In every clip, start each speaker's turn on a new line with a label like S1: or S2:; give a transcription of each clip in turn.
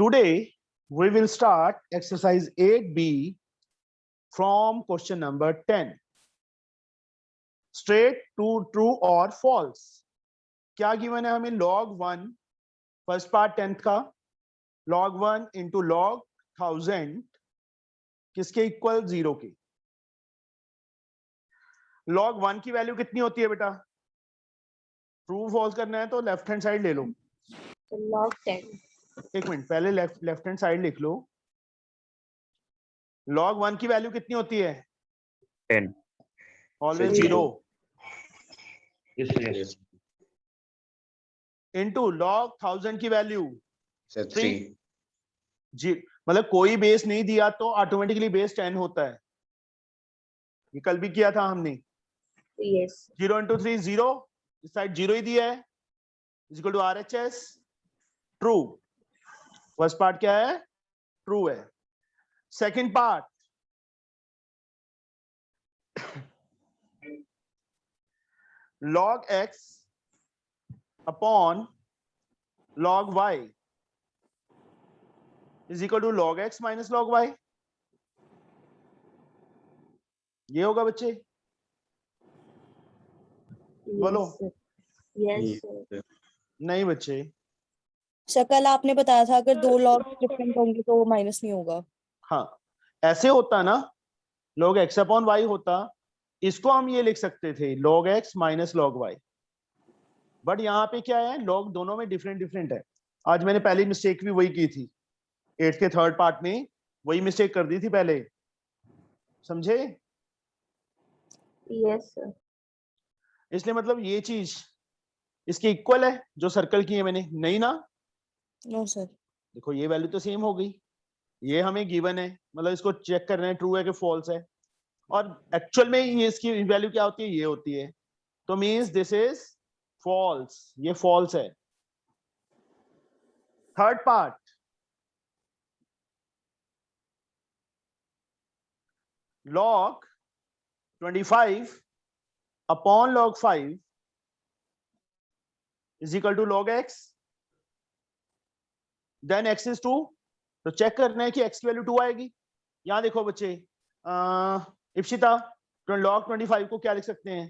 S1: Today we will start exercise 8B from question number 10. Straight to true or false. क्या given है हमें? log 1 first part 10th का, log 1 into log 1000 किसके equal? 0 के। log 1 की value कितनी होती है बेटा? ट्रू फॉल्स करना है तो लेफ्ट हैंड साइड ले लो।
S2: log 10।
S1: एक मिनट, पहले लेफ्ट हैंड साइड लिख लो। log 1 की वैल्यू कितनी होती है?
S3: 10।
S1: Always 0
S3: Yes.
S1: इनटू log 1000 की वैल्यू
S3: 3.
S1: जी, मतलब कोई बेस नहीं दिया तो ऑटोमेटिकली बेस 10 होता है। ये कल भी किया था हमने।
S2: Yes.
S1: 0 into 3 0, इस साइड 0 ही दिया है, is equal to RHS true. First part क्या है? ट्रू है। Second part log x upon log y is equal to log x minus log y। ये होगा बच्चे? बोलो।
S2: Yes, sir.
S1: नहीं बच्चे,
S4: शकल आपने बताया था अगर दो लॉग डिफरेंट होंगे तो वो माइनस नहीं होगा।
S1: हाँ ऐसे होता ना, log x अपॉन y होता, इसको हम ये लिख सकते थे log x minus log y। But यहाँ पे क्या है, log दोनों में डिफरेंट है। आज मैंने पहली मिस्टेक भी वही की थी, 8th के थर्ड पार्ट में वही मिस्टेक कर दी थी पहले, समझे?
S2: Yes, sir.
S1: इसलिए मतलब ये चीज इसके इक्वल है जो सर्कल की है मैंने, नहीं ना?
S4: No sir.
S1: देखो ये वैल्यू तो सेम हो गई, ये हमें गिवन है, मतलब इसको चेक करना है ट्रू है कि फॉल्स है, और एक्चुअल में ये इसकी वैल्यू क्या होती है? ये होती है, तो मींस दिस इज फॉल्स, ये फॉल्स है। Third part log 25 upon log 5 is equal to log x, then x is 2, तो चेक करना है कि x की वैल्यू 2 आएगी। यहां देखो बच्चे, इप्सिता log 25 को क्या लिख सकते हैं?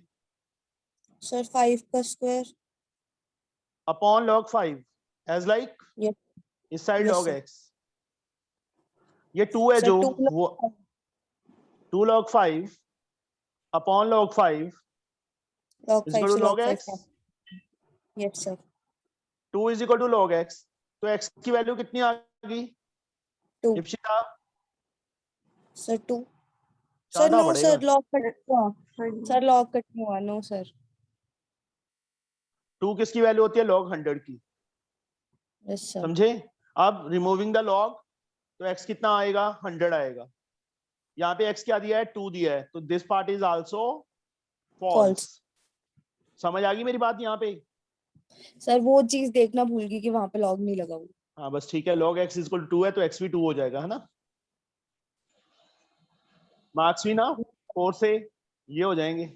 S4: सर 5 का square
S1: upon log 5 as like
S4: Yes.
S1: इस side
S4: Yes,
S1: log
S4: sir.
S1: x, ये 2 है
S4: Sir,
S1: जो
S4: 2 log
S1: वो 2 log 5 upon log 5
S4: log
S1: is
S4: 5
S1: equal
S4: से
S1: to
S4: log
S1: log
S4: 5
S1: x,
S4: yes sir
S1: 2 is equal to log x, तो x की value कितनी आ गई
S4: 2
S1: इप्सिता?
S4: सर 2 सर
S1: ज्यादा
S4: नो
S1: बढ़ेगा।
S4: सर लॉग कट हुआ सर लॉग कट नहीं हुआ नो सर
S1: 2 किसकी वैल्यू होती है? log 100 की,
S4: यस सर
S1: समझे? अब रिमूविंग द log, तो x कितना आएगा? 100 आएगा। यहाँ पे x क्या दिया है? 2 दिया है, तो this part is also false. समझ आ गई मेरी बात यहाँ पे?
S4: सर वो चीज देखना भूल गई कि वहां पे लॉग नहीं लगा हुआ।
S1: हाँ बस ठीक है, log x इक्वल 2 है तो x भी 2 हो जाएगा, है ना? मार्क्स भी ना 4 से ये हो जाएंगे।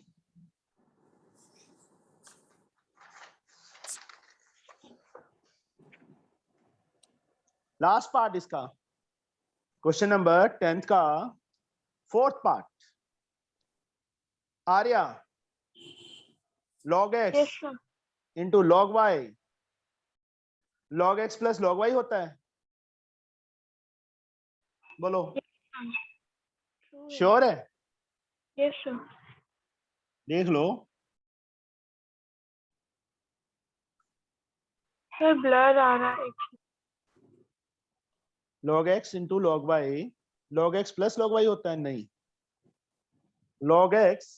S1: लास्ट पार्ट इसका, क्वेश्चन नंबर 10th का fourth part. Arya, log x
S2: Yes, sir.
S1: Into log y, log x plus log y होता है, बोलो। श्योर है?
S2: Yes, sir.
S1: देख लो।
S2: Sir, blur आ रहा है।
S1: log x into log y, log x plus log y होता है, नहीं, log x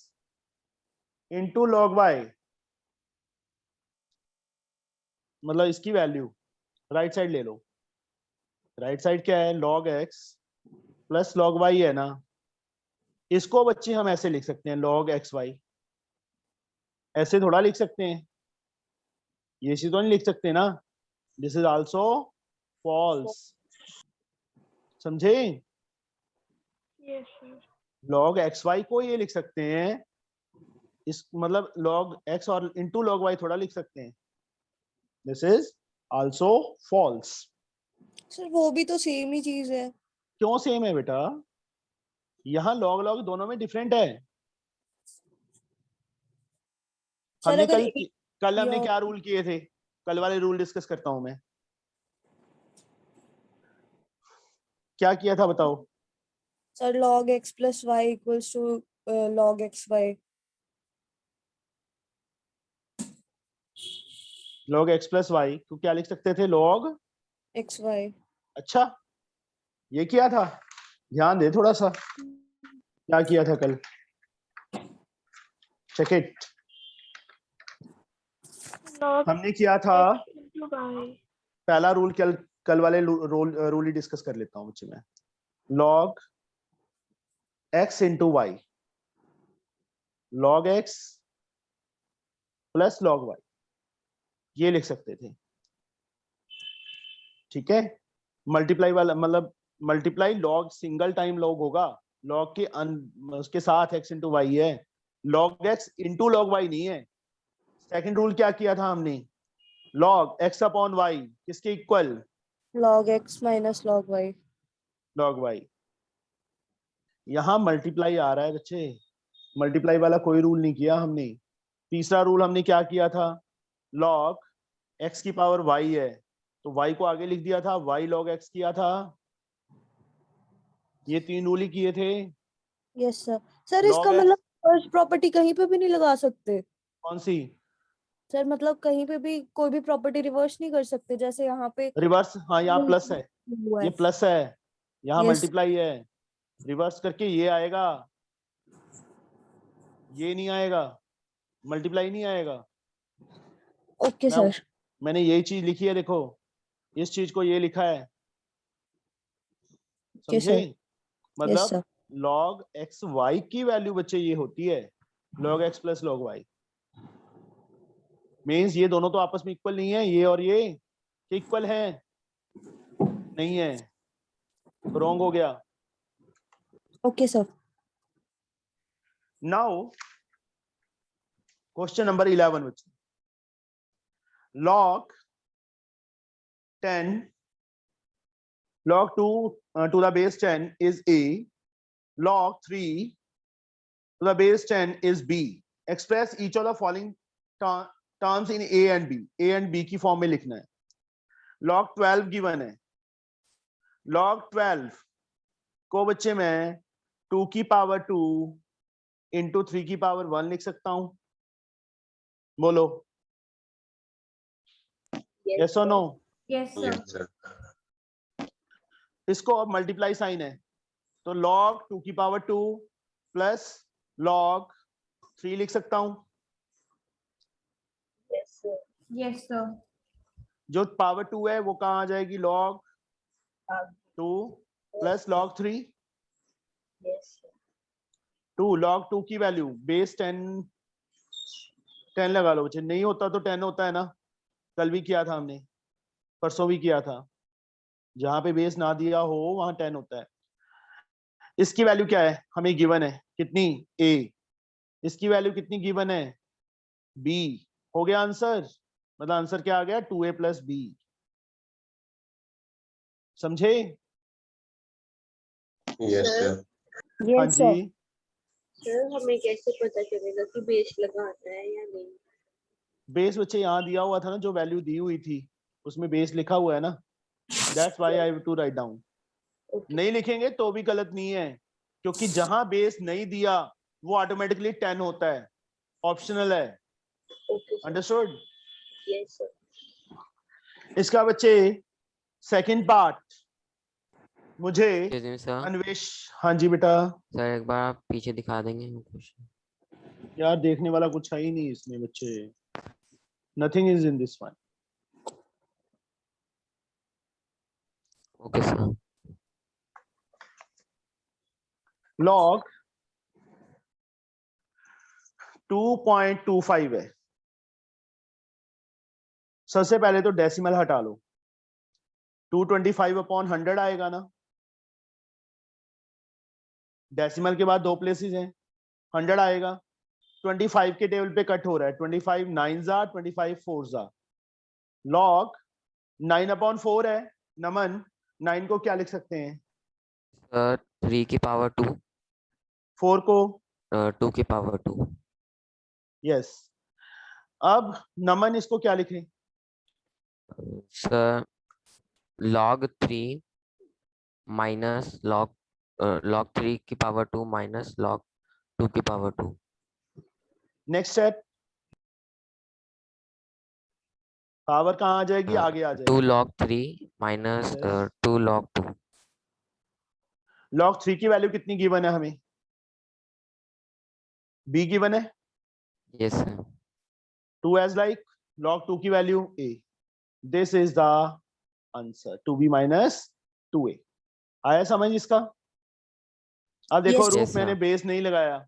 S1: into log y, मतलब इसकी वैल्यू राइट साइड ले लो। राइट साइड क्या है? log x plus log y है ना, इसको बच्चे हम ऐसे लिख सकते हैं log xy, ऐसे थोड़ा लिख सकते हैं, ये चीज तो नहीं लिख सकते ना, दिस इज आल्सो फॉल्स, समझे?
S2: Yes, sir.
S1: log xy को ये लिख सकते हैं, इस मतलब log x और इंटू log y थोड़ा लिख सकते हैं, this is also false.
S4: Sir वो भी तो सेम ही चीज है।
S1: क्यों सेम है बेटा? यहाँ लॉग लॉग दोनों में डिफरेंट है।
S4: सर
S1: हमने
S4: अगर
S1: कल हमने
S4: या
S1: क्या रूल किए थे? कल वाले रूल डिस्कस करता हूं मैं। क्या किया था बताओ?
S4: Sir log x plus y equals to log xy।
S1: log x प्लस वाई को क्या लिख सकते थे? log
S4: xy।
S1: अच्छा, ये किया था। ध्यान दे थोड़ा सा, क्या किया था कल। Check it.
S2: log
S1: हमने किया था
S2: x into y।
S1: पहला रूल। कल वाले रूल ही डिस्कस कर लेता हूँ बच्चे मैं। log x into Y, log x plus log y, ये लिख सकते थे। ठीक है, मल्टीप्लाई वाला मतलब multiply log single time log होगा, लॉग के उसके साथ x इंटू वाई है, log x into log y नहीं है। सेकंड रूल क्या किया था हमने? log x अपॉन y किसके equal?
S4: log x minus log y।
S1: log y। यहां मल्टीप्लाई आ रहा है बच्चे, मल्टीप्लाई वाला कोई रूल नहीं किया हमने। तीसरा रूल हमने क्या किया था? log x की पावर y है तो y को आगे लिख दिया था, y log x किया था। ये तीन रूल ही किए थे।
S4: Yes sir. सर इसका
S1: log x
S4: मतलब फर्स्ट प्रॉपर्टी कहीं पे भी नहीं लगा सकते?
S1: कौन सी?
S4: सर मतलब कहीं पे भी कोई भी प्रॉपर्टी रिवर्स नहीं कर सकते, जैसे यहाँ पे
S1: रिवर्स? हाँ, यहाँ प्लस है,
S4: हुआ
S1: ये
S4: है।
S1: प्लस है, यहाँ
S4: यस।
S1: मल्टीप्लाई है। रिवर्स करके ये आएगा, ये नहीं आएगा, मल्टीप्लाई नहीं आएगा।
S4: ओके
S1: मैं
S4: सर।
S1: मैंने यही चीज लिखी है, देखो इस चीज को ये लिखा है,
S4: ओके
S1: समझे?
S4: सर। यस
S1: मतलब
S4: सर।
S1: log x y की वैल्यू बच्चे ये होती है log x plus log y। Means ये दोनों तो आपस में इक्वल नहीं है, ये और ये इक्वल है नहीं है, रॉन्ग हो गया।
S4: Okay sir.
S1: Now question number 11 बच्चे। log 10 log 2 to the base 10 is a, log 3 to the base 10 is b। express each of the following terms in a and b। a and b की form में लिखना है। log 12 given है, log 12 को बच्चे मैं 2 की पावर 2 इंटू 3 की पावर 1 लिख सकता हूं। बोलो यस और no?
S2: Yes sir।
S3: Yes, sir.
S1: इसको अब मल्टीप्लाई साइन है तो log 2 की पावर 2 प्लस log 3 लिख सकता हूं।
S2: Yes sir।
S1: जो पावर 2 है वो कहां आ जाएगी? log 2 plus log 3। 2 log 2 की वैल्यू बेस 10 लगा लो बच्चे, नहीं होता तो 10 होता है ना, कल भी किया था हमने, परसों भी किया था, जहां पे बेस ना दिया हो वहां 10 होता है। इसकी वैल्यू क्या है हमें गिवन है? कितनी? a। इसकी वैल्यू कितनी गिवन है? b। हो गया आंसर, मतलब आंसर क्या आ गया? 2a plus b। समझे?
S3: Yes, sir.
S1: हाँ
S4: यस
S1: जी।
S4: सर।
S2: सर हमें कैसे पता चलेगा कि बेस लगाना है या नहीं?
S1: बेस बच्चे यहाँ दिया हुआ था ना, जो वैल्यू दी हुई थी उसमें बेस लिखा हुआ है ना, that's why I have to write down. नहीं लिखेंगे तो भी गलत नहीं है, क्योंकि जहां बेस नहीं दिया वो ऑटोमेटिकली 10 होता है, ऑप्शनल है। अंडरस्टूड?
S2: Yes sir.
S1: इसका बच्चे सेकंड पार्ट मुझे
S5: सर
S1: अन्वेष। हाँ जी बेटा।
S5: सर एक बार आप पीछे दिखा देंगे क्वेश्चन?
S1: यार देखने वाला कुछ है ही नहीं इसमें बच्चे, nothing is in this one.
S5: Okay sir.
S1: log 2.25 है। सबसे पहले तो डेसिमल हटा लो, 225 अपॉन 100 आएगा ना, डेसिमल के बाद दो प्लेसेस हैं, 100 आएगा। 25 के टेबल पे कट हो रहा है, 25 9 जा 25 4 जा, log 9 अपॉन 4 है नमन 9 को क्या लिख सकते हैं?
S5: सर 3 की पावर 2,
S1: 4 को
S5: 2 की पावर 2।
S1: यस। अब नमन इसको क्या लिखें?
S5: सर log 3 माइनस log 3 की पावर 2 माइनस log 2 की पावर 2।
S1: नेक्स्ट स्टेप, पावर कहाँ आ जाएगी? आगे आ
S5: 2
S1: जाएगी।
S5: log 3 minus
S1: Yes.
S5: 2 log 2।
S1: log 3 की वैल्यू कितनी गिवन है हमें? b गिवन है।
S5: Yes sir.
S1: 2 as like log 2 की value a. This is the answer, 2b minus 2a. आया समझ इसका? अब देखो
S4: Yes,
S1: रूप
S5: sir.
S1: मैंने बेस नहीं लगाया,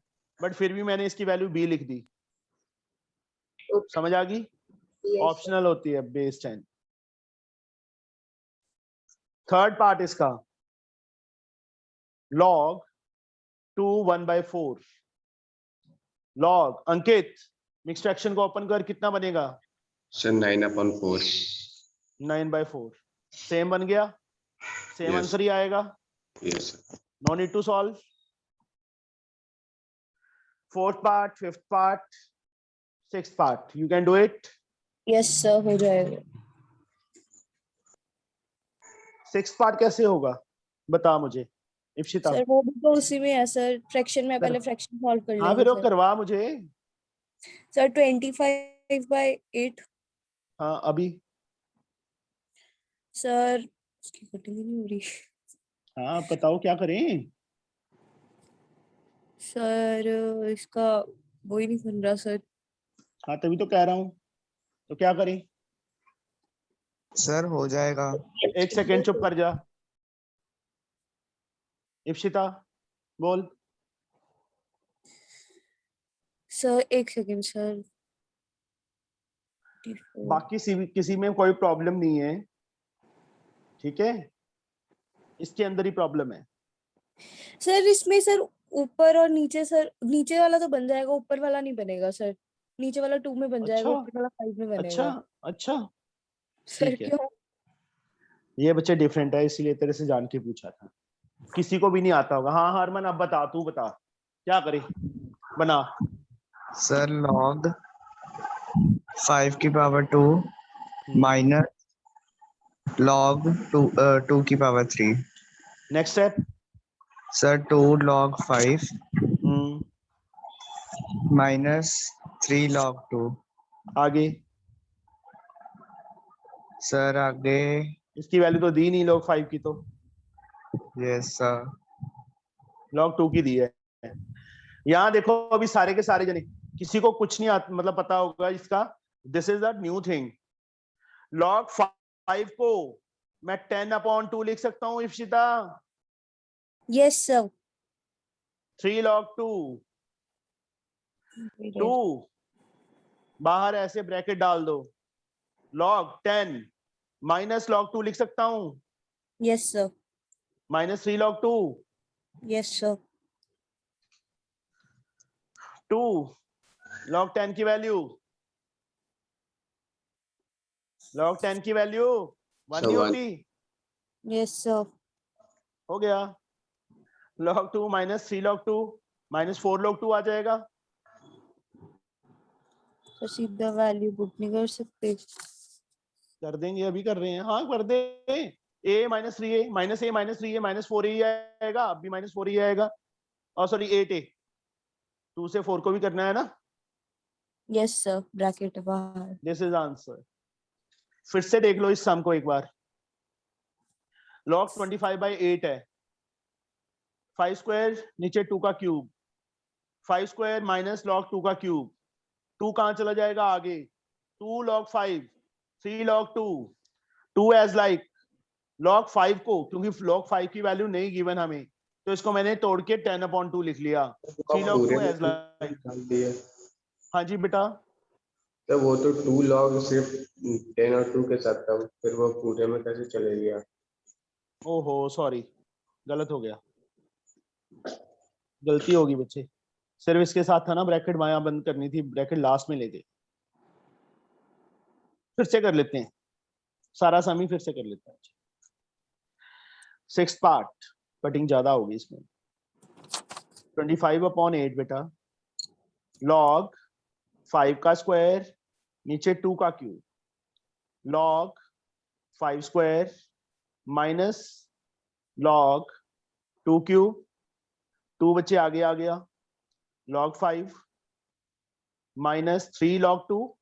S1: बट फिर भी मैंने इसकी वैल्यू b लिख दी। समझ आ गई?
S2: Yes,
S1: ऑप्शनल होती है बेस 10। थर्ड पार्ट इसका, log 2 1/4। log अंकित मिक्स्ड फ्रैक्शन को ओपन कर, कितना बनेगा?
S3: सर 9/4।
S1: 9/4। सेम बन गया, सेम
S3: Yes.
S1: आंसर ही आएगा।
S3: Yes sir.
S1: No need to solve. Fourth part, fifth part, sixth part, you can do it.
S4: yes sir, हो जाएगा।
S1: सिक्स्थ पार्ट कैसे होगा बता मुझे इप्शिता।
S4: सर वो भी तो उसी में है सर, फ्रैक्शन में पहले
S1: फिर-
S4: फ्रैक्शन सॉल्व कर
S1: हाँ
S4: लेंगे
S1: फिर वो
S4: सर।
S1: करवा मुझे।
S4: सर 25/8
S1: हाँ अभी।
S4: सर इसकी कटिंग नहीं हो रही।
S1: हाँ बताओ क्या करें।
S4: सर इसका वो ही नहीं बन रहा सर।
S1: हाँ तभी तो कह रहा हूँ, तो क्या करें?
S6: सर हो जाएगा।
S1: एक सेकेंड चुप कर जा। इप्शिता बोल।
S4: सर एक सेकंड सर।
S1: बाकी किसी में कोई प्रॉब्लम नहीं है, ठीक है? इसके अंदर ही प्रॉब्लम है।
S4: सर इसमें सर ऊपर और नीचे, सर नीचे वाला तो बन जाएगा, ऊपर वाला नहीं बनेगा सर। नीचे वाला 2 में बन जाएगा,
S1: अच्छा
S4: ऊपर वाला 5 में
S1: अच्छा
S4: बनेगा।
S1: अच्छा,
S4: सर
S1: ठीक है।
S4: क्यों?
S1: ये बच्चे डिफरेंट है इसीलिए तेरे से जान के पूछा था, किसी को भी नहीं आता होगा। हाँ हरमन अब बता, तू बता क्या करे बना।
S6: सर log 5 की पावर 2 माइनस log 2 की power 3।
S1: Next step.
S6: Sir 2 log 5 minus 3 log 2।
S1: आगे
S6: सर आगे
S1: इसकी वैल्यू तो दी नहीं log 5 की, तो
S6: यस सर।
S1: log 2 की दी है। यहाँ देखो अभी सारे के सारे जने, किसी को कुछ नहीं आता, मतलब पता होगा इसका। This is the new thing. log 5 को मैं 10/2 लिख सकता हूँ इप्शिता।
S4: Yes sir.
S1: 3 log 2, 2 बाहर ऐसे ब्रैकेट डाल दो, log 10 माइनस log 2 लिख सकता हूँ,
S4: yes sir.
S1: Minus 3 log 2,
S4: yes sir.
S1: 2 log 10 की वैल्यू, log 10 की वैल्यू 1 नहीं
S3: So,
S1: होती।
S4: Yes sir.
S1: हो गया, log 2 minus 3 log 2 minus 4 log 2 आ जाएगा।
S4: तो सीधा वैल्यू पुट नहीं कर सकते?
S1: कर देंगे, अभी कर रहे हैं। हाँ कर दे। a minus 3a minus a minus 3a minus 4a आएगा, अब भी माइनस 4a आएगा। और सॉरी 8a, 2 से 4 को भी करना है ना।
S4: यस सर, ब्रैकेट बाहर।
S1: This is answer. फिर से देख लो इस सम को एक बार। log 25/8 है, 5 स्क्वायर नीचे 2 का क्यूब, 5 स्क्वायर माइनस log 2 का क्यूब, 2 कहां चला जाएगा आगे, 2 log 5, 3 log 2, 2 as like log 5 को, क्योंकि log 5 की वैल्यू नहीं गिवन हमें, तो इसको मैंने तोड़ के 10/2 लिख लिया। 3 log 2 एज लाइक।
S3: डाल दिया।
S1: हाँ जी बेटा।
S3: तो वो तो 2 log सिर्फ 10 और 2 के साथ था, फिर वो पूरे में कैसे चले गया?
S1: ओहो सॉरी, गलत हो गया, गलती होगी बच्चे। सिर्फ इसके साथ था ना, ब्रैकेट वहां बंद करनी थी, ब्रैकेट लास्ट में ले गए। फिर से कर लेते हैं, सारा सम ही फिर से कर लेते हैं। सिक्स पार्ट, कटिंग ज्यादा होगी इसमें। 25/8 बेटा, लॉग 5 का स्क्वायर नीचे 2 का cube, log 5 square minus log 2 cube, 2 बच्चे आगे आ गया, log 5 माइनस 3 log 2।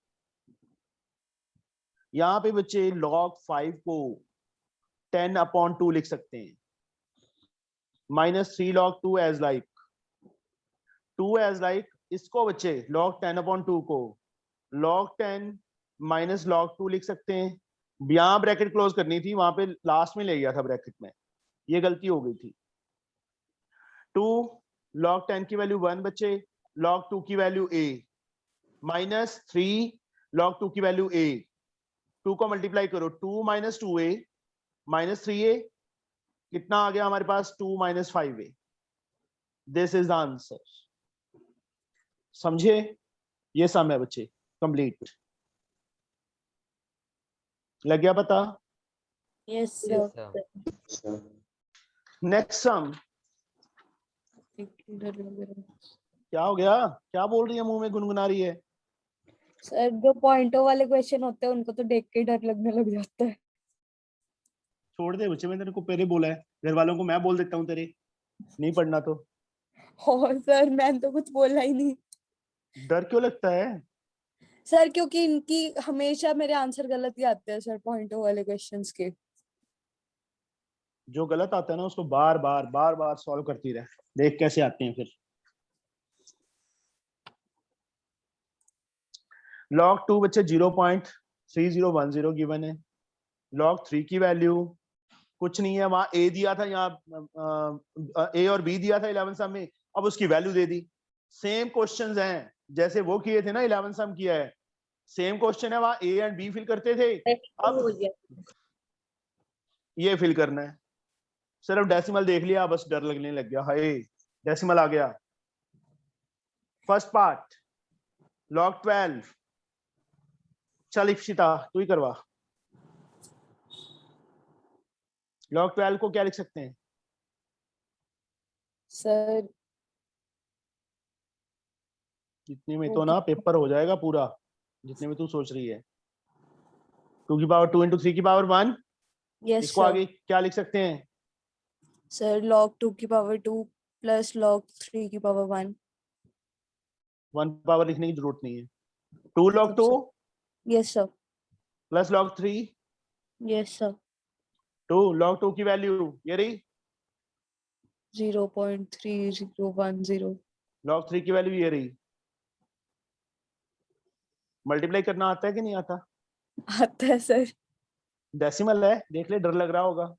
S1: यहां पे बच्चे log 5 को 10/2 लिख सकते हैं, minus 3 log 2 as like 2 as like, इसको बच्चे log 10/2 को log 10 माइनस log 2 लिख सकते हैं। यहां ब्रैकेट क्लोज करनी थी, वहां पे लास्ट में ले गया था ब्रैकेट में, ये गलती हो गई थी। 2 log 10 की वैल्यू 1 बच्चे, log 2 की वैल्यू a माइनस 3 log 2 की वैल्यू a, 2 को मल्टीप्लाई करो, 2 माइनस 2a माइनस 3a, कितना आ गया हमारे पास, 2 minus 5a। This is the answer. समझे? ये सम है बच्चे, कंप्लीट। लग गया पता?
S4: Yes
S5: Yes,
S4: sir.
S5: sir.
S1: Next सम। क्या हो गया? क्या बोल रही है, मुंह में गुनगुना रही है?
S4: सर जो पॉइंटों वाले क्वेश्चन होते हैं उनको तो देख के डर लगने लग जाता है।
S1: छोड़ दे बच्चे, मैंने तेरे को पहले बोला है, घर वालों को मैं बोल देता हूँ तेरे, नहीं पढ़ना तो।
S4: और सर मैंने तो कुछ बोला ही नहीं
S1: डर क्यों लगता है?
S4: सर, क्योंकि इनकी हमेशा मेरे आंसर गलत ही आते हैं सर पॉइंटों वाले क्वेश्चंस के।
S1: जो गलत आता है ना उसको बार बार सॉल्व करती रहे, देख कैसे आते हैं फिर। log 2 बच्चे 0.3010 गिवन है, log 3 की वैल्यू कुछ नहीं है, वहां a दिया था, यहाँ a और b दिया था 11 सम में, अब उसकी वैल्यू दे दी। सेम क्वेश्चंस हैं जैसे वो किए थे ना, 11 सम किया है, सेम क्वेश्चन है, वहां a एंड b फिल करते थे, अब
S2: हो गया।
S1: ये फिल करना है। सिर्फ डेसिमल देख लिया बस डर लगने लग गया, हाय डेसिमल आ गया। फर्स्ट पार्ट log 12, चल इप्सिता तू ही करवा। log 12 को क्या लिख सकते हैं?
S4: सर
S1: इतने में तो ना पेपर हो जाएगा पूरा, जितने में तू सोच रही है। 2 की पावर 2 इंटू 3 की पावर 1,
S4: यस
S1: इसको
S4: सर।
S1: आगे क्या लिख सकते हैं?
S4: सर log 2 की पावर 2 प्लस log 3 की पावर 1।
S1: 1 पावर लिखने की जरूरत नहीं है। 2 log 2
S4: yes sir.
S1: Plus log 3,
S4: yes sir.
S1: 2 log 2 की वैल्यू ये रही,
S4: 0.3010।
S1: log 3 की वैल्यू ये रही। मल्टीप्लाई करना आता है कि नहीं आता?
S4: आता है सर।
S1: डेसिमल है, देख ले, डर लग रहा होगा।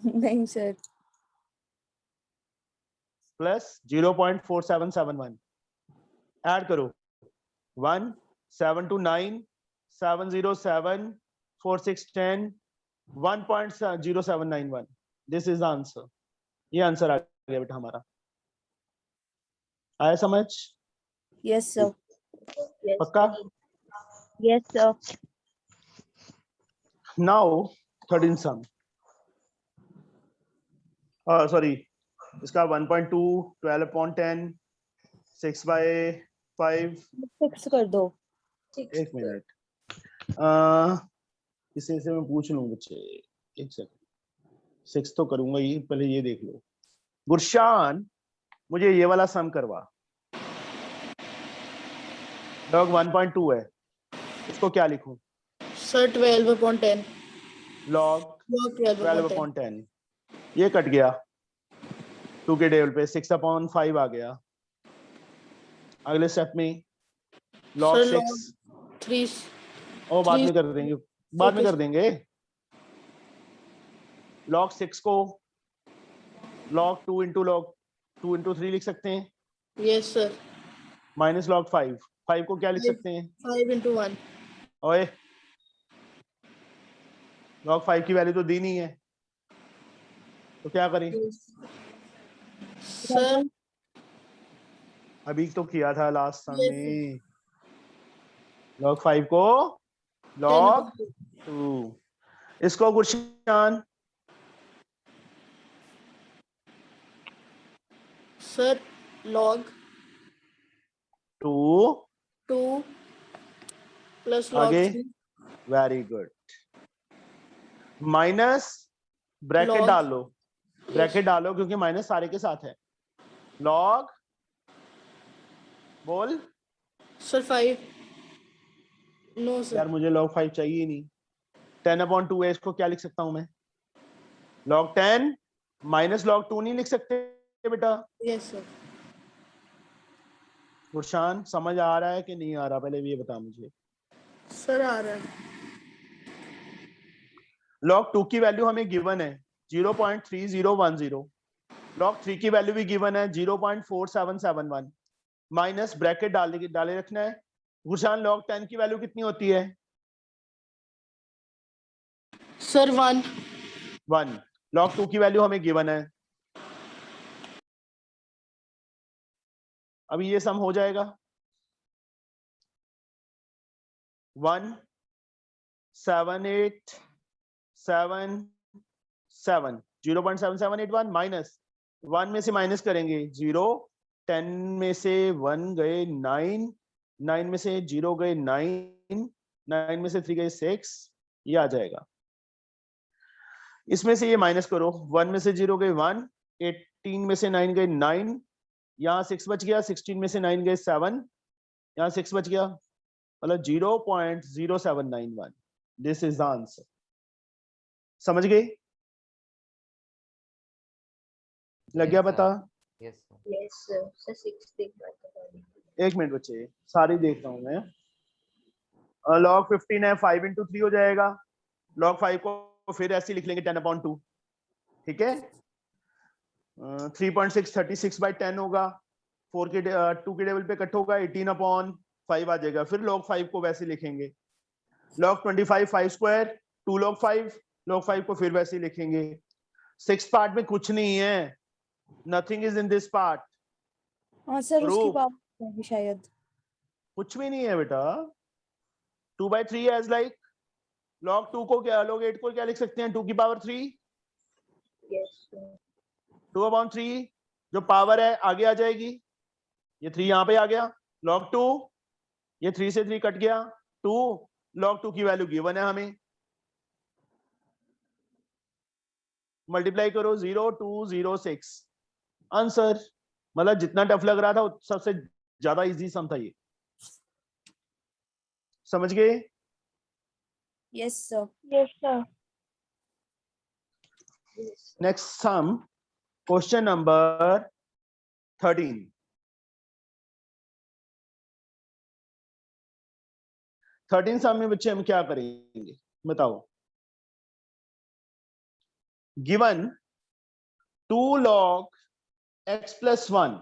S4: नहीं सर।
S1: प्लस 0.4771, ऐड करो 1 7 to 9 7 0 7 4 6 10 1.0791। This is the answer. ये आंसर आ गया बेटा हमारा। आया समझ?
S4: Yes sir.
S1: पक्का?
S4: Yes sir.
S1: Now 13 sum, sorry इसका 1.2 12/10 6/5।
S4: 6 कर दो।
S1: एक मिनट, इसे से मैं पूछ लूं बच्चे, एक सेकंड। 6 तो करूंगा ही, पहले ये देख लो। गुरशान मुझे ये वाला सम करवा। log 1.2 है, इसको क्या लिखूं?
S7: सर 12/10
S1: log
S7: log 12/10
S1: 12/10, ये कट गया 2 के टेबल पे, 6/5 आ गया। अगले स्टेप में log
S7: सर
S1: 6,
S7: log 3
S1: और बाद में
S7: 3
S1: कर देंगे, बाद में
S7: Okay,
S1: कर देंगे। log 6 को log 2 into 3 लिख सकते हैं,
S7: yes sir
S1: माइनस log 5 को क्या लिख
S7: Five.
S1: सकते हैं?
S7: 5/1
S1: ओए log 5 की वैल्यू तो दी नहीं है, तो क्या करें?
S7: सर
S1: अभी तो किया था लास्ट सम
S7: Yes,
S1: में, log 5 को log 2। इसको Gurshan
S7: Sir, log
S1: 2
S7: 2 plus log
S1: आगे
S7: 3
S1: very good minus bracket
S7: Log.
S1: डाल लो ब्रैकेट डालो क्योंकि माइनस सारे के साथ है लॉग बोल
S7: sir 5. No sir.
S1: यार मुझे log 5 चाहिए ही नहीं 10/2 है इसको क्या लिख सकता हूं मैं log 10 माइनस log 2 नहीं लिख सकते बेटा
S7: Yes sir.
S1: गुरशान समझ आ रहा है कि नहीं आ रहा पहले ये बता मुझे
S7: Sir आ रहा है.
S1: log 2 की वैल्यू हमें गिवन है 0.3010 log 3 की वैल्यू भी गिवन है 0.4771 माइनस ब्रैकेट डाले रखना है गुरशान log 10 की वैल्यू कितनी होती है
S7: Sir 1.
S1: 1 log 2 की वैल्यू हमें गिवन है अभी ये सम हो जाएगा 1 7 8 7 7 0.7781 माइनस 1 में से माइनस करेंगे 0 10 में से 1 गए 9 9 में से 0 गए 9 9 में से 3 गए 6 ये आ जाएगा इसमें से ये माइनस करो 1 में से 0 गए 1 18 में से 9 गए 9 यहाँ 6 बच गया 16 में से 9 गए 7 यहाँ 6 बच गया मतलब 0.0791 दिस इज द आंसर समझ गए लग गया
S5: Yes, sir.
S1: पता
S5: Yes, sir.
S2: Yes sir. Sir 6 देख रहा था.
S1: एक मिनट बच्चे सारी देख रहा हूं मैं log 15 है 5 into 3 हो जाएगा log 5 को फिर ऐसे लिख लेंगे 10/2 ठीक है 3.6 36/10 होगा 4 के 2 के टेबल पे कट होगा 18/5 आ जाएगा फिर log 5 को वैसे लिखेंगे log 25 5 स्क्वायर 2 log 5 को फिर वैसे लिखेंगे 6 पार्ट में कुछ नहीं है nothing is in this part
S4: हाँ सर उसकी
S1: रूप।
S4: पावर होगी शायद
S1: कुछ भी नहीं है बेटा 2/3 एज लाइक log 2 को क्या log 8 को क्या लिख सकते हैं 2 की पावर 3
S2: Yes sir.
S1: 2/3 जो पावर है आगे आ जाएगी ये 3 यहाँ पे आ गया log 2 ये 3 से 3 कट गया 2 log 2 की वैल्यू गिवन है हमें मल्टीप्लाई करो 0206 आंसर मतलब जितना टफ लग रहा था सबसे ज्यादा इजी सम था ये समझ गए
S4: yes sir
S2: Yes sir.
S1: Next sum question number 13 13 sum में बच्चे हम क्या करेंगे बताओ गिवन 2 log x plus 1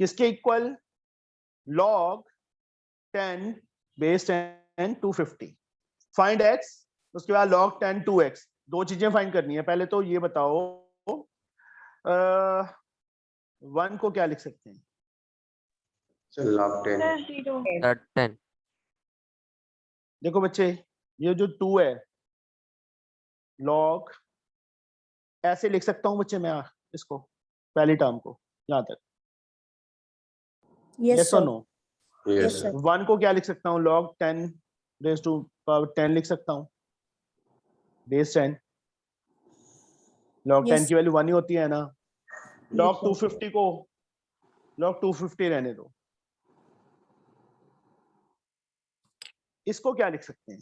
S1: किसके equal log 10 base 10 250 find x उसके बाद log 10 2x दो चीजें फाइंड करनी है पहले तो ये बताओ 1 को क्या लिख सकते हैं
S3: So log 10.
S5: Sir, 10.
S1: देखो बच्चे ये जो 2 है log ऐसे लिख सकता हूं बच्चे मैं इसको पहली टर्म को यहां तक
S4: yes
S1: yes or
S4: sir
S1: no
S3: Yes
S4: Yes,
S3: sir.
S4: sir.
S1: 1 को क्या लिख सकता हूँ log 10 raised to power 10 लिख सकता हूँ base 10 log 10
S4: Yes.
S1: की वैल्यू 1 ही होती है ना log
S4: Yes, sir.
S1: 250 को log 250 रहने दो इसको क्या लिख सकते हैं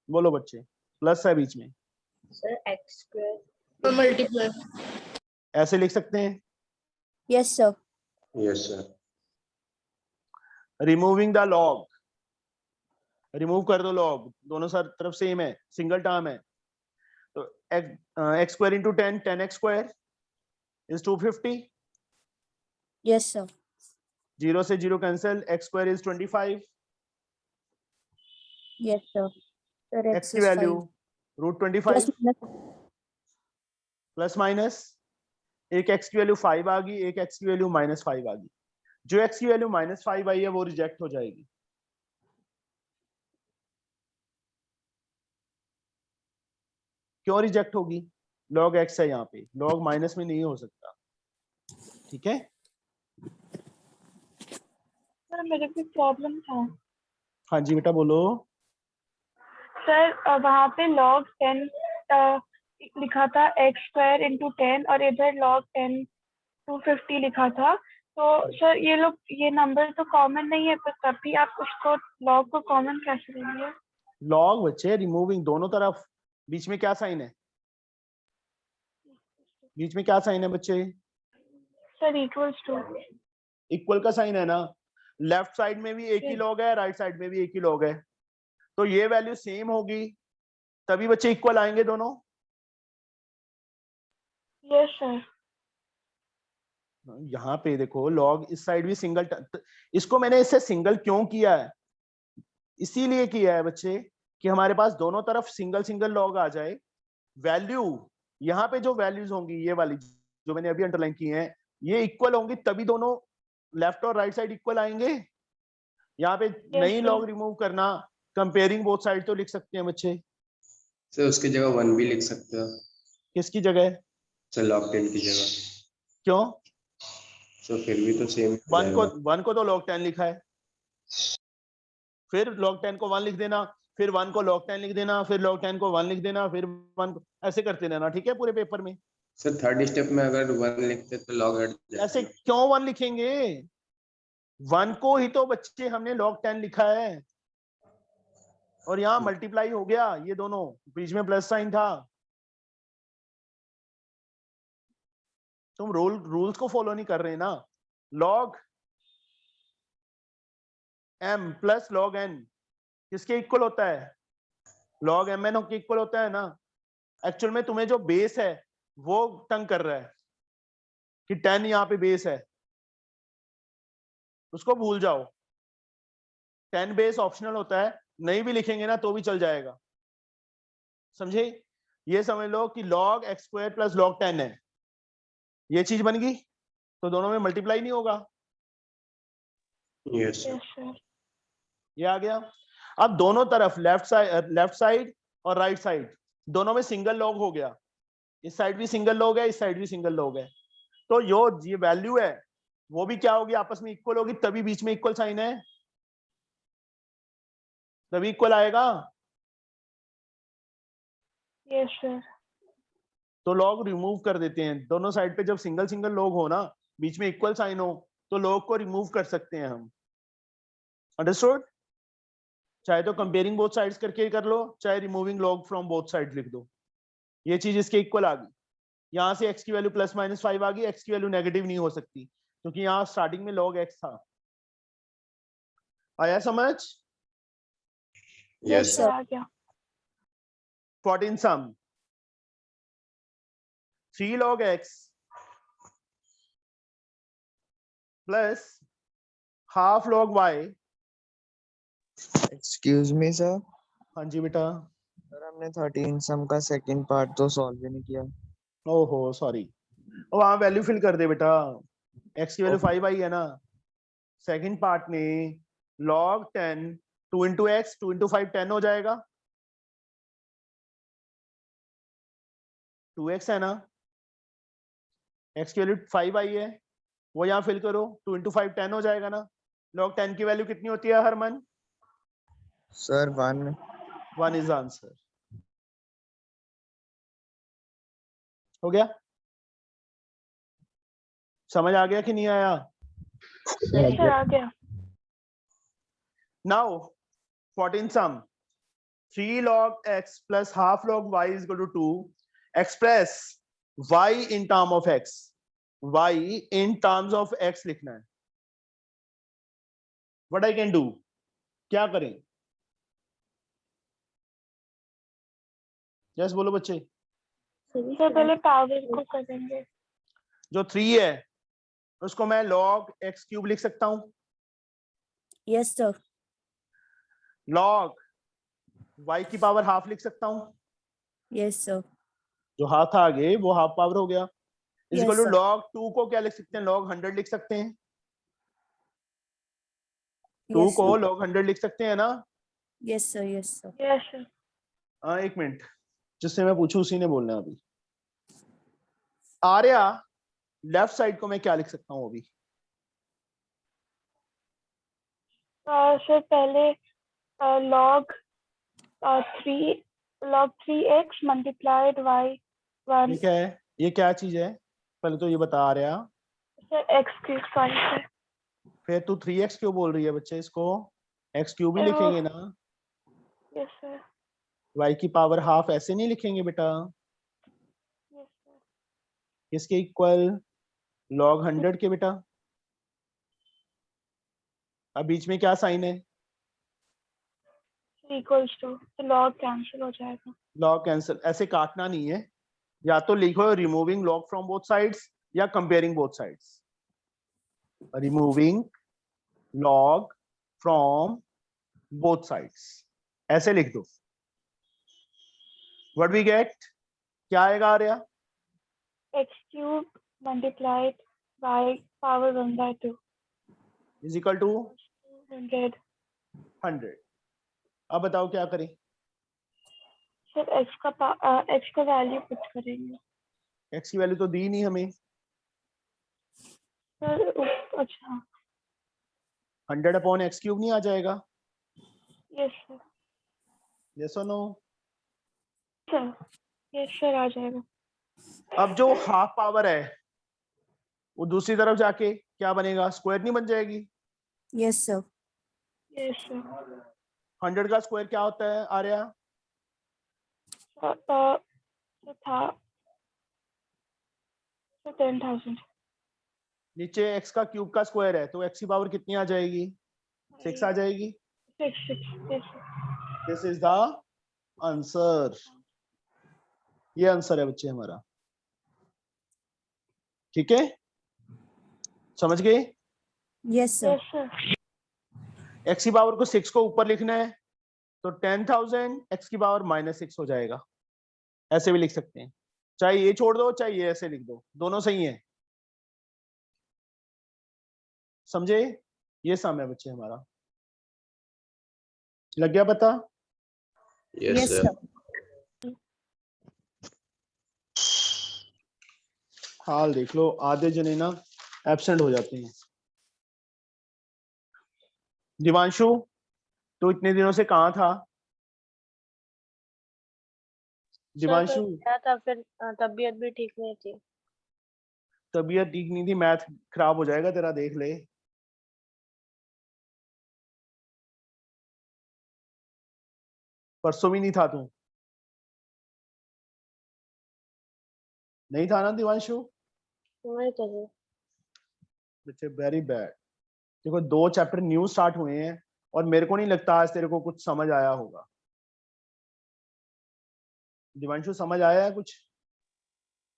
S1: बोलो बच्चे प्लस है बीच में
S2: Sir x square.
S7: Sir multiply.
S1: ऐसे लिख सकते हैं
S4: yes sir
S3: Yes sir.
S1: Removing the log remove कर दो log दोनों तरफ सेम है सिंगल टर्म है तो x square into 10 10x square is 250
S4: yes sir
S1: 0 से 0 cancel x square is 25
S4: yes sir sir
S1: x की वैल्यू √25 प्लस माइनस एक x की वैल्यू 5 आ गई एक x की वैल्यू -5 आ गई जो x की वैल्यू -5 आई है वो रिजेक्ट हो जाएगी। क्यों रिजेक्ट होगी? log x है यहाँ पे, log माइनस में नहीं हो सकता। ठीक है,
S8: सर मेरे को प्रॉब्लम था
S1: हाँ जी बेटा बोलो।
S8: सर, वहाँ पे log 10 लिखा था x² into 10 और इधर log 10 250 लिखा था। तो सर ये नंबर तो कॉमन नहीं है, तो तभी आप उसको log को कॉमन कैसे लेंगे?
S1: log बच्चे रिमूविंग दोनों तरफ, बीच में क्या साइन है? बीच में क्या साइन है बच्चे?
S8: Sir equals to.
S1: इक्वल का साइन है ना, लेफ्ट साइड में भी एक ही लॉग है, राइट साइड में भी एक ही लॉग है, तो ये वैल्यू सेम होगी तभी बच्चे इक्वल आएंगे दोनों।
S8: Yes sir.
S1: यहाँ पे देखो लॉग इस साइड भी सिंगल, इसको मैंने इससे सिंगल क्यों किया है? इसीलिए किया है बच्चे कि हमारे पास दोनों तरफ सिंगल सिंगल लॉग आ जाए। वैल्यू यहाँ पे जो वैल्यूज होंगी ये वाली जो मैंने अभी अंडरलाइन की हैं, ये इक्वल होंगी तभी दोनों लेफ्ट और राइट साइड इक्वल आएंगे। यहाँ पे नई लॉग रिमूव करना, कंपेयरिंग बोथ साइड तो लिख सकते हैं बच्चे।
S3: सर उसकी जगह 1 भी लिख सकते हो।
S1: किसकी जगह?
S3: सर log 10 की जगह।
S1: क्यों?
S3: तो फिर भी तो सेम
S1: वन को तो log 10 लिखा है, फिर log 10 को 1 लिख देना, फिर 1 को log 10 लिख देना, फिर log 10 को 1 लिख देना, फिर 1 ऐसे करते रहना। ठीक है, पूरे पेपर में।
S3: सर थर्ड स्टेप में अगर 1 लिखते तो log हट जाता।
S1: ऐसे क्यों 1 लिखेंगे? 1 को ही तो बच्चे हमने log 10 लिखा है और यहाँ मल्टीप्लाई हो गया, ये दोनों बीच में प्लस साइन था। तुम रूल्स को फॉलो नहीं कर रहे ना। log m plus log n किसके इक्वल होता है? log mn के इक्वल होता है ना। एक्चुअल में तुम्हें जो बेस है वो तंग कर रहा है कि 10 यहाँ पे बेस है, उसको भूल जाओ। 10 बेस ऑप्शनल होता है, नहीं भी लिखेंगे ना तो भी चल जाएगा। समझे? ये समझ लो कि log x² प्लस log 10 है, ये चीज बन गई तो दोनों में मल्टीप्लाई नहीं होगा।
S3: Yes
S8: sir.
S1: ये आ गया। अब दोनों तरफ लेफ्ट साइड और राइट साइड दोनों में सिंगल लॉग हो गया, इस साइड भी सिंगल लॉग है, इस साइड भी सिंगल लॉग है, तो ये वैल्यू है वो भी क्या होगी? आपस में इक्वल होगी, तभी बीच में इक्वल साइन है, तभी इक्वल आएगा।
S8: Yes sir.
S1: तो लॉग रिमूव कर देते हैं दोनों साइड पे। जब सिंगल सिंगल लॉग हो ना, बीच में इक्वल साइन हो, तो लॉग को रिमूव कर सकते हैं हम। अंडरस्टूड? चाहे तो कंपेयरिंग बोथ साइड्स करके कर लो, चाहे removing log from both side लिख दो। ये चीज इसके इक्वल आ गई। यहाँ से x की वैल्यू +-5 आ गई, x की वैल्यू नेगेटिव नहीं हो सकती क्योंकि यहाँ स्टार्टिंग में log x था। आया समझ?
S3: यस
S8: सर आ गया।
S1: 14 सम 3 log x plus half log y।
S6: Excuse me sir,
S1: हाँ जी बेटा।
S6: सर हमने 13 सम का सेकंड पार्ट तो सॉल्व ही नहीं किया।
S1: ओहो सॉरी, वहां वैल्यू फिल कर दे बेटा। x की वैल्यू 5 आई है ना। सेकंड पार्ट में log 10 2 into x 2 into 5 10 हो जाएगा। 2x है ना, x की वैल्यू 5 आई है, वो यहाँ फिल करो, 2 into 5 10 हो जाएगा ना। log 10 की वैल्यू कितनी होती है हरमन?
S6: सर 1।
S1: 1 is answer. हो गया? समझ आ गया कि नहीं आया?
S8: यस सर आ गया।
S1: Now 14 sum 3 log x plus half log y is equal to 2. Express y in term of x. y in terms of x लिखना है। What I can do? क्या करें? यस बोलो बच्चे।
S8: सर पहले पावर को करेंगे।
S1: जो 3 है उसको मैं log x क्यूब लिख सकता हूं।
S4: Yes sir.
S1: log y की पावर हाफ लिख सकता हूं।
S4: Yes sir.
S1: जो हाफ था आगे वो हाफ पावर हो गया। Is
S4: Yes,
S1: equal to
S4: sir.
S1: log 2 को क्या लिख सकते हैं? log 100 लिख सकते हैं। 2
S4: Yes,
S1: को
S4: sir.
S1: log 100 लिख सकते हैं ना?
S4: Yes, sir. Yes, sir.
S8: Yes, sir.
S1: हाँ, एक मिनट, जिससे मैं पूछूं उसी ने बोलना है अभी। आर्या, लेफ्ट साइड को मैं क्या लिख सकता हूँ अभी?
S8: सर पहले log 3x multiplied by 1
S1: ये क्या है? ये क्या चीज है? पहले तो ये बता Arya.
S8: Sir x cube, sorry sir.
S1: फिर तू 3x क्यों बोल रही है बच्चे? इसको x क्यूब ही लिखेंगे ना?
S8: यस सर,
S1: y की पावर हाफ ऐसे नहीं लिखेंगे बेटा।
S8: Yes sir.
S1: किसके इक्वल? log 100 के बेटा। अब बीच में क्या साइन है?
S8: इक्वल्स टू, तो log कैंसिल हो जाएगा।
S1: log कैंसिल, ऐसे काटना नहीं है, या तो लिखो removing log from both sides या comparing both sides. Removing log from both sides, ऐसे लिख दो। What we get? क्या आएगा Arya?
S8: x cube multiplied by power 1 by 2
S1: is equal to
S8: 100।
S1: 100। अब बताओ क्या करें?
S8: सर x का वैल्यू पुट करेंगे।
S1: x की वैल्यू तो दी नहीं हमें।
S8: सर अच्छा,
S1: 100 अपॉन x क्यूब नहीं आ जाएगा?
S8: यस सर,
S1: यस और नो?
S8: सर यस सर आ जाएगा।
S1: अब जो हाफ पावर है वो दूसरी तरफ जाके क्या बनेगा? स्क्वायर नहीं बन जाएगी?
S4: Yes, sir.
S8: Yes sir.
S1: 100 का स्क्वायर क्या होता है आर्या?
S8: था 10,000।
S1: नीचे x का क्यूब का स्क्वायर है तो x की पावर कितनी आ जाएगी? 6 आ जाएगी।
S8: 6 yes sir.
S1: This is the answer. ये आंसर है बच्चे हमारा। ठीक है, समझ गए?
S4: Yes, sir.
S8: Yes sir.
S1: x की पावर को 6 को ऊपर लिखना है तो 10,000 x की पावर -6 हो जाएगा। ऐसे भी लिख सकते हैं, चाहे ये छोड़ दो चाहे ये ऐसे लिख दो, दोनों सही है। समझे? ये सम है बच्चे हमारा। लग गया पता?
S3: Yes
S4: Yes,
S3: sir.
S4: sir.
S1: हाल देख लो, आधे जने ना एब्सेंट हो जाते हैं। दिवांशु, तो इतने दिनों से कहाँ था? दिवांशु,
S2: क्या था फिर, तबीयत भी ठीक नहीं थी।
S1: तबीयत ठीक नहीं थी, मैथ खराब हो जाएगा तेरा, देख ले। परसों भी नहीं था तू? नहीं था ना दिवांशु?
S2: नहीं था सर।
S1: बच्चे वेरी बैड। देखो 2 चैप्टर न्यू स्टार्ट हुए हैं और मेरे को नहीं लगता आज तेरे को कुछ समझ आया होगा। दिवांशु समझ आया है कुछ?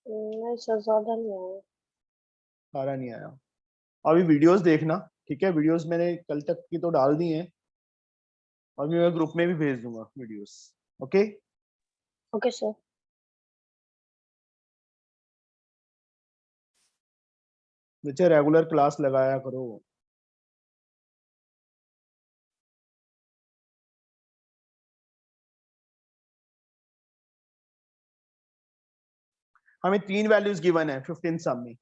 S2: नहीं सर, ज्यादा नहीं आया।
S1: सारा नहीं आया। अभी वीडियोस देखना, ठीक है? वीडियोस मैंने कल तक की तो डाल दी हैं, अभी मैं ग्रुप में भी भेज दूंगा वीडियोस। ओके?
S2: Okay sir.
S1: बच्चे रेगुलर क्लास लगाया करो। हमें 3 वैल्यूज गिवन है 15 सम में।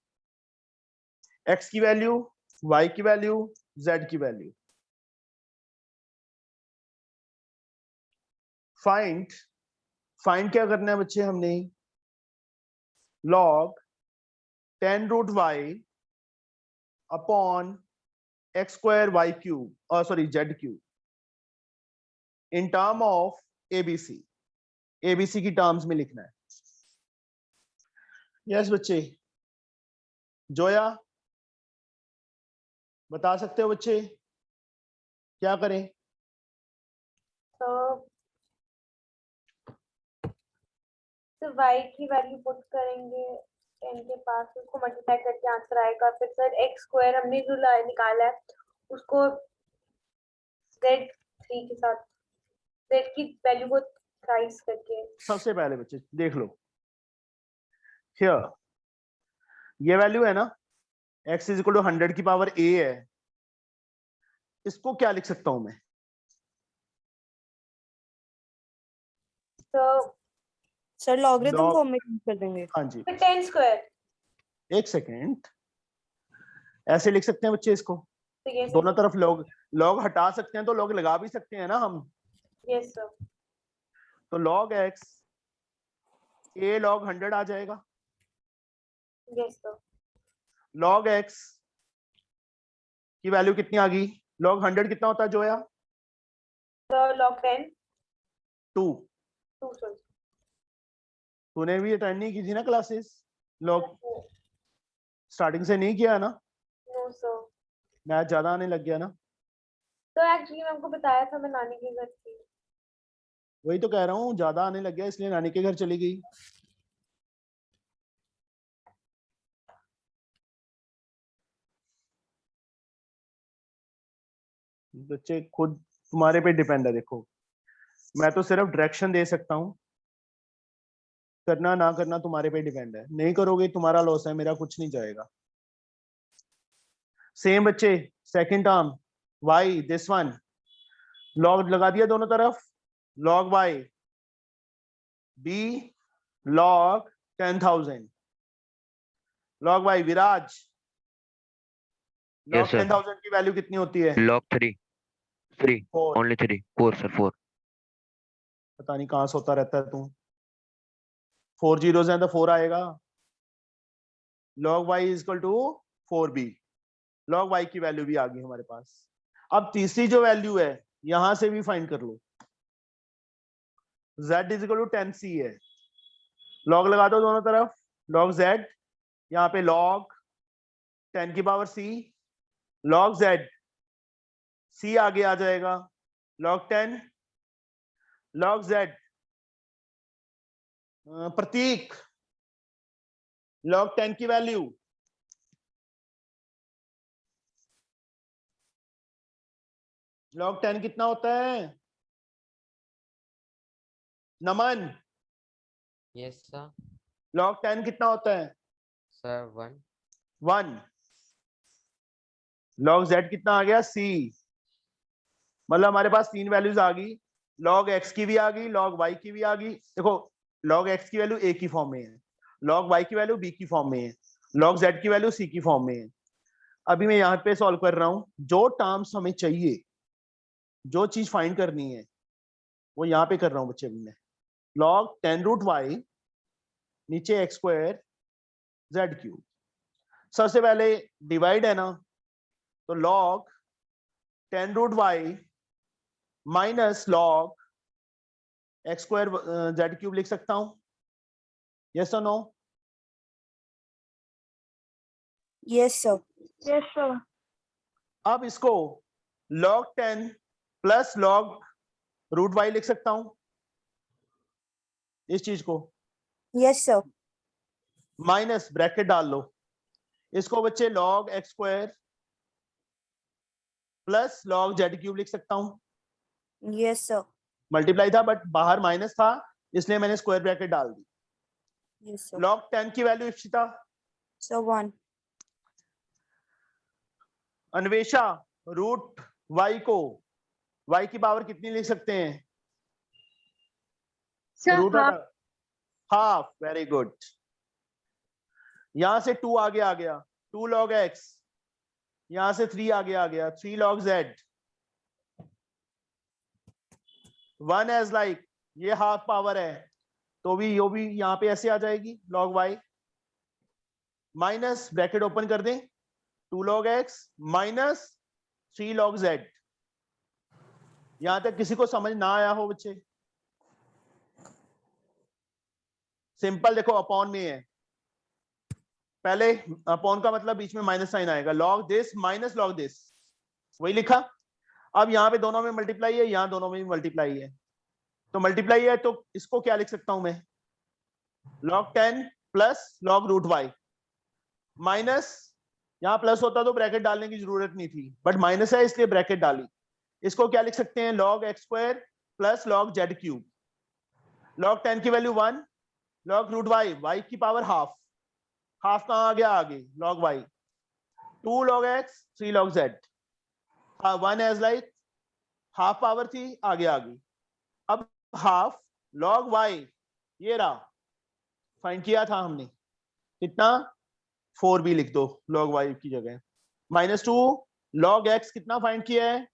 S1: x की वैल्यू, y की वैल्यू, z की वैल्यू। फाइंड क्या करना है बच्चे हमने? log 10 root y upon x square y cube, और sorry z cube, in term of ABC। ABC की टर्म्स में लिखना है। यस बच्चे? जोया, बता सकते हो बच्चे क्या करें?
S2: तो y की वैल्यू पुट करेंगे 10 के पास, उसको मल्टीप्लाई करके आंसर आएगा। फिर सर x स्क्वायर हमने जो निकाला है उसको z3 के साथ, z की वैल्यू को थ्राइस करके।
S1: सबसे पहले बच्चे देख लो, हियर ये वैल्यू है ना, x इज इक्वल टू 100 की पावर a है, इसको क्या लिख सकता हूं मैं?
S2: तो
S4: सर लॉगरिथम
S1: log-
S4: फॉर्म में यूज कर देंगे।
S1: हाँ जी,
S2: 10 स्क्वायर,
S1: एक सेकेंड, ऐसे लिख सकते हैं बच्चे इसको।
S2: तो यस
S1: दोनों तरफ लॉग लॉग हटा सकते हैं तो लॉग लगा भी सकते हैं ना हम।
S2: यस सर,
S1: तो log x a log 100 आ जाएगा।
S2: यस सर,
S1: log x की वैल्यू कितनी आ गई? log 100 कितना होता है जोया?
S2: तो log 10
S1: 2।
S2: 2 सर,
S1: तूने भी अटेंड नहीं की थी ना क्लासेस? log स्टार्टिंग से नहीं किया ना?
S2: No sir.
S1: मैथ ज्यादा आने लग गया ना?
S2: तो एक्चुअली मैं आपको बताया था मैं नानी के घर थी।
S1: वही तो कह रहा हूँ, ज्यादा आने लग गया इसलिए नानी के घर चली गई। बच्चे खुद तुम्हारे पे डिपेंड है। देखो मैं तो सिर्फ डायरेक्शन दे सकता हूँ, करना ना करना तुम्हारे पे डिपेंड है। नहीं करोगे तुम्हारा लॉस है, मेरा कुछ नहीं जाएगा। सेम बच्चे, second term y this one, log लगा दिया दोनों तरफ, log y b log 10,000, log y विराज, log
S5: Yes, sir.
S1: 10,000 की वैल्यू कितनी होती है?
S5: Log 3. 3.
S1: 4।
S5: Only 3. 4, sir. 4.
S1: पता नहीं कहाँ सोता रहता है तू। 4 zeros हैं तो 4 आएगा। log y is equal to 4b, log y की वैल्यू भी आ गई हमारे पास। अब तीसरी जो वैल्यू है यहां से भी फाइंड कर लो, z is equal to 10c है। log लगा दो दोनों तरफ, log z, यहाँ पे log 10 की power c, log z, c आगे आ जाएगा, log 10, log z प्रतीक, log 10 की वैल्यू, log 10 कितना होता है? नमन,
S5: Yes, sir.
S1: log 10 कितना होता है?
S5: Sir, 1.
S1: 1। log z कितना आ गया? c। मतलब हमारे पास तीन वैल्यूज आ गई, log x की भी आ गई, log y की भी आ गई। देखो log x की वैल्यू a की फॉर्म में है, log y की वैल्यू b की फॉर्म में है, log z की वैल्यू c की फॉर्म में है। अभी मैं यहाँ पे सॉल्व कर रहा हूँ, जो टर्म्स हमें चाहिए, जो चीज फाइंड करनी है वो यहाँ पे कर रहा हूँ बच्चे। अभी मैं log 10 रूट y नीचे x स्क्वायर z क्यूब। सबसे पहले डिवाइड है ना, तो log 10 root y minus log x square z cube लिख सकता हूं, यस और no?
S4: Yes sir.
S8: Yes sir,
S1: अब इसको log 10 plus log root y लिख सकता हूं, इस चीज को
S4: यस सर।
S1: माइनस ब्रैकेट डाल लो, इसको बच्चे log x square plus log z cube लिख सकता हूं।
S4: Yes sir.
S1: मल्टीप्लाई था बट बाहर माइनस था इसलिए मैंने स्क्वायर ब्रैकेट डाल दी।
S4: Yes sir.
S1: log 10 की value Ipsita,
S4: sir 1।
S1: Anwesha, root y को y की पावर कितनी लिख सकते हैं? Root half, very good. यहां से 2 आगे आ गया, 2 log x, यहां से 3 आगे आ गया, 3 log z, 1 एज लाइक ये हाफ पावर है तो भी यो भी यहाँ पे ऐसे आ जाएगी log y, minus bracket open कर दें 2 log x minus 3 log z। यहां तक किसी को समझ ना आया हो बच्चे? सिंपल, देखो अपॉन में है, पहले अपॉन का मतलब बीच में माइनस साइन आएगा, log this minus log this, वही लिखा। अब यहाँ पे दोनों में मल्टीप्लाई है, यहाँ दोनों में भी मल्टीप्लाई है, तो मल्टीप्लाई है तो इसको क्या लिख सकता हूं मैं? log 10 plus log root y minus, यहाँ प्लस होता तो ब्रैकेट डालने की जरूरत नहीं थी बट माइनस है इसलिए ब्रैकेट डाली। इसको क्या लिख सकते हैं? log x square plus log z cube. log 10 की वैल्यू 1, log रूट y की पावर हाफ, हाफ कहाँ आ गया? आगे log y, 2 log x 3 log z। 1 as like half power थी, आगे आ गई। अब हाफ log y, ये रहा, फाइंड किया था हमने कितना, 4b लिख दो log y की जगह, -2 log x कितना फाइंड किया है,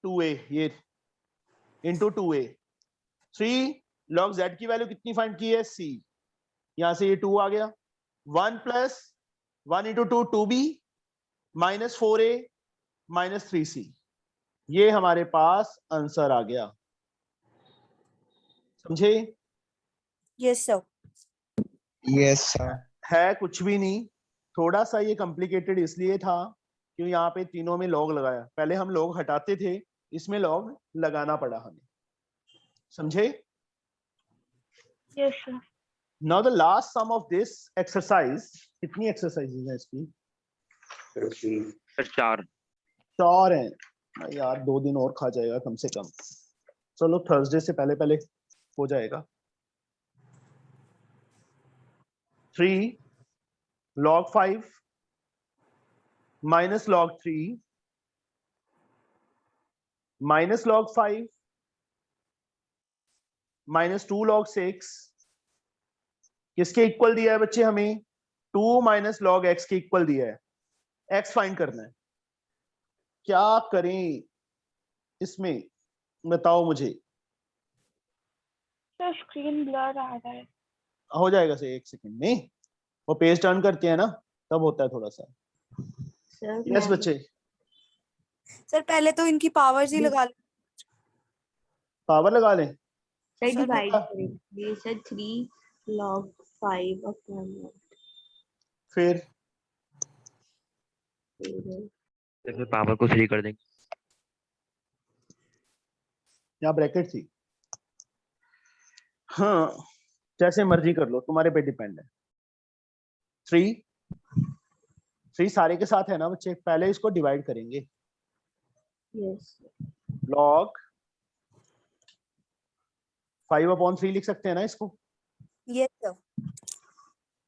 S1: 2a, ये इंटू 2a। 3 log z की वैल्यू कितनी फाइंड की है, c, यहां से ये 2 आ गया। 1 plus 1 into 2 2b -4a -3c, ये हमारे पास आंसर आ गया। समझे?
S4: Yes sir.
S6: Yes, sir.
S1: है कुछ भी नहीं, थोड़ा सा ये कॉम्प्लिकेटेड इसलिए था क्योंकि यहाँ पे तीनों में लॉग लगाया, पहले हम लॉग हटाते थे, इसमें लॉग लगाना पड़ा हमें। समझे?
S8: Yes, sir.
S1: Now the last sum of this exercise, कितनी एक्सरसाइजेज हैं इसकी,
S3: 15
S9: सर 4।
S1: 4 हैं यार, 2 दिन और खा जाएगा कम से कम। चलो थर्सडे से पहले पहले हो जाएगा। 3 log 5 minus log 3 minus log 5 minus 2 log 6 किसके इक्वल दिया है बच्चे हमें, 2 minus log x के इक्वल दिया है। x फाइंड करना है, क्या करें इसमें, बताओ मुझे।
S8: सर स्क्रीन ब्लर आ रहा है।
S1: हो जाएगा से 1 सेकंड में, वो पेज टर्न करते हैं ना तब होता है थोड़ा सा। यस बच्चे,
S4: सर पहले तो इनकी पावर्स ही लगा लो।
S1: पावर लगा लें।
S10: सर
S4: सर,
S10: डिवाइड
S1: हाँ।
S10: करेंगे सर 3 log 5 अपॉन
S1: फिर
S9: फिर पावर को 3 कर देंगे।
S1: यहाँ ब्रैकेट थी, हाँ जैसे मर्जी कर लो, तुम्हारे पे डिपेंड है। 3 सारे के साथ है ना बच्चे, पहले इसको डिवाइड करेंगे।
S10: यस
S1: लॉग 5/3 लिख सकते हैं ना इसको।
S4: Yes sir.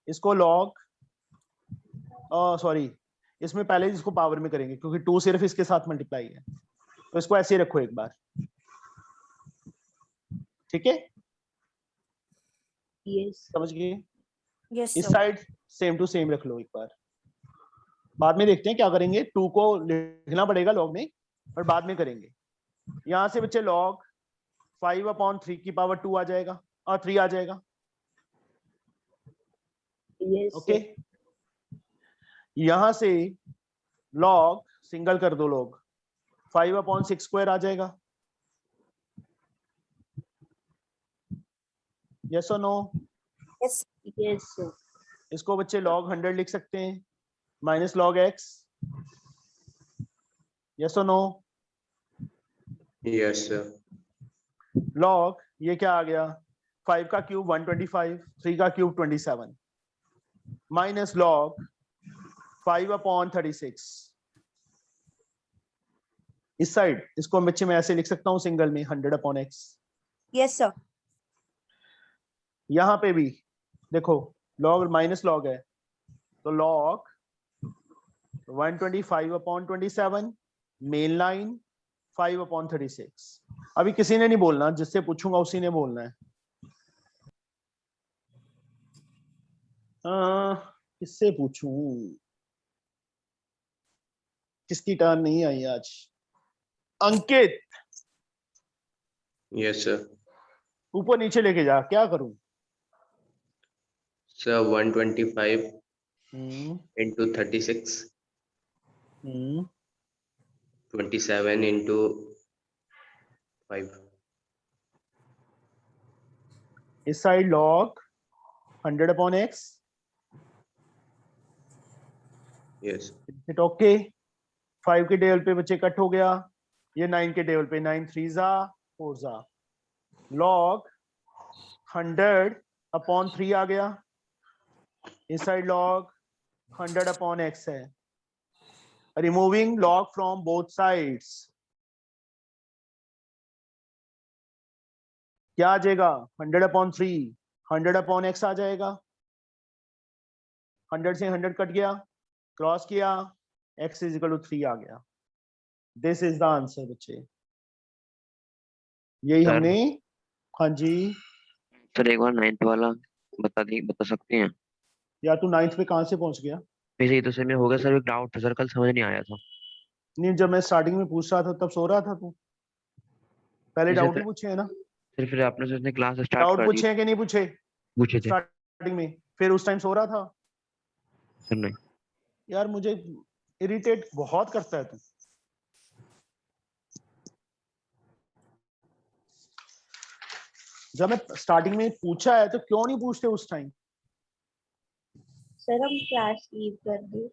S1: इसको लॉग सॉरी, इसमें पहले इसको पावर में करेंगे क्योंकि 2 सिर्फ इसके साथ मल्टीप्लाई है, तो इसको ऐसे ही रखो एक बार, ठीक है?
S10: यस
S1: समझ गए?
S4: यस
S1: इस
S4: sir.
S1: Side same to same रख लो एक बार, बाद में देखते हैं क्या करेंगे। 2 को लिखना पड़ेगा लॉग में, पर बाद में करेंगे। यहां से बच्चे लॉग 5/3 की पावर 2 आ जाएगा और 3 आ जाएगा।
S10: यस
S1: ओके, यहां से लॉग सिंगल कर दो, लॉग 5/6 स्क्वायर आ जाएगा। यस और नो?
S4: यस
S10: यस
S1: इसको बच्चे लॉग 100 लिख सकते हैं माइनस लॉग एक्स। यस और नो?
S3: यस सर,
S1: लॉग ये क्या आ गया, 5 का क्यूब 125, 3 का क्यूब 27 माइनस लॉग 5/36। इस साइड इसको बच्चे मैं ऐसे लिख सकता हूँ सिंगल में 100/x।
S4: Yes sir.
S1: यहां पे भी देखो लॉग माइनस लॉग है, तो लॉग 125/27 मेन लाइन 5/36। अभी किसी ने नहीं बोलना, जिससे पूछूंगा उसी ने बोलना है। किससे पूछूं, किसकी टर्न नहीं आई आज? अंकित,
S3: यस सर।
S1: ऊपर नीचे लेके जा, क्या करूं?
S3: सर 125
S1: हम्म,
S3: into 36,
S1: हम्म,
S3: 27 into 5।
S1: इस side log 100/x।
S3: Yes
S1: it okay. 5 के टेबल पे बच्चे कट हो गया, ये 9 के टेबल पे 9 3 जा 4 जा, लॉग 100/3 आ गया। इस साइड लॉग 100/x है। Removing log from both sides, क्या आ जाएगा? 100/3 100/x आ जाएगा। 100 से 100 कट गया, क्रॉस किया, x = 3 आ गया। दिस इज द आंसर बच्चे, यही
S9: सर।
S1: हमने। हाँ जी,
S9: सर एक बार 9th वाला बता सकते हैं?
S1: यार तू 9th पे कहाँ से पहुंच गया?
S9: वैसे ही तो सर में हो गया सर, एक डाउट था सर, कल समझ नहीं आया था।
S1: नहीं, जब मैं स्टार्टिंग में पूछ रहा था तब सो रहा था तू? पहले
S9: नहीं सर,
S1: डाउट ही पूछे है ना?
S9: फिर आपने सर ने क्लास स्टार्ट
S1: डाउट
S9: कर दी।
S1: पूछे हैं कि नहीं पूछे
S9: पूछे थे
S1: स्टार्टिंग में? फिर उस टाइम सो रहा था?
S9: सर? नहीं
S1: यार मुझे इरिटेट बहुत करता है तू। जब मैं स्टार्टिंग में पूछा है तो क्यों नहीं पूछते उस टाइम?
S10: सर हम क्लास लीव कर दें?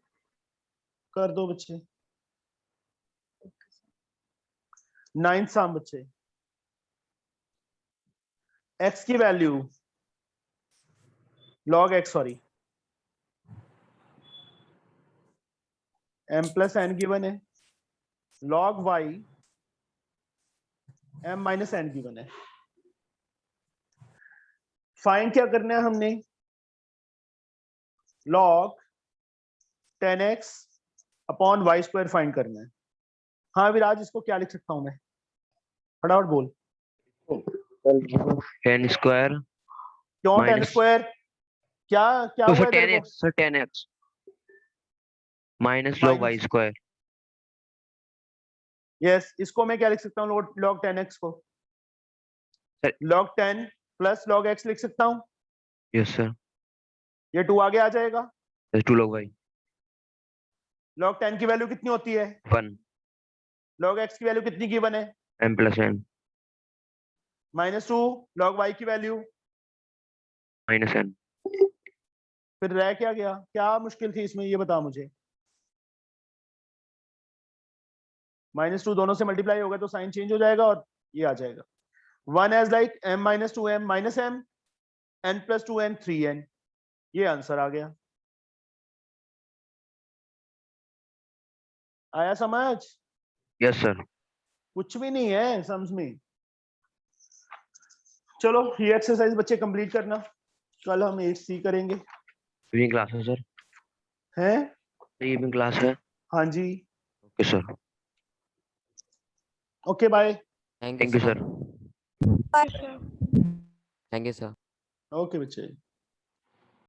S1: कर दो बच्चे। 9th सम बच्चे, x की value log x, sorry, m plus n given है, log y m minus n given है। फाइंड क्या करना है हमने? log 10x upon y square find करना है। हाँ विराज, इसको क्या लिख सकता हूं मैं? फटाफट बोल।
S9: 10 स्क्वायर
S1: क्यों 10
S9: माइनस,
S1: स्क्वायर? क्या क्या
S9: तो
S1: हुआ
S9: सर
S1: है तेरे
S9: 10x,
S1: को?
S9: Sir 10x minus log y
S1: minus,
S9: square.
S1: Yes, इसको मैं क्या लिख सकता हूँ? log 10x को
S9: sir
S1: log 10 plus log x लिख सकता हूँ।
S9: यस सर,
S1: ये 2 आगे आ जाएगा।
S9: 2 log y
S1: log 10 की वैल्यू कितनी होती है?
S9: 1
S1: log x की वैल्यू कितनी गिवन है?
S9: m plus n
S1: minus 2 log y की वैल्यू,
S9: माइनस n।
S1: फिर रह क्या गया? क्या मुश्किल थी इसमें, ये बता मुझे। -2 दोनों से मल्टीप्लाई होगा तो साइन चेंज हो जाएगा और ये आ जाएगा। 1 as like m minus 2m minus m n plus 2n 3n, ये आंसर आ गया। आया समझ?
S9: Yes sir.
S1: कुछ भी नहीं है समझ में। चलो ये एक्सरसाइज बच्चे कंप्लीट करना, कल हम 8C करेंगे।
S9: इवनिंग क्लास है सर?
S1: हैं?
S9: इवनिंग क्लास है?
S1: हाँ जी,
S9: okay sir.
S1: Okay bye.
S5: Thank
S9: thank you
S5: sir.
S9: Sir.
S5: Thank you sir.
S1: Okay बच्चे।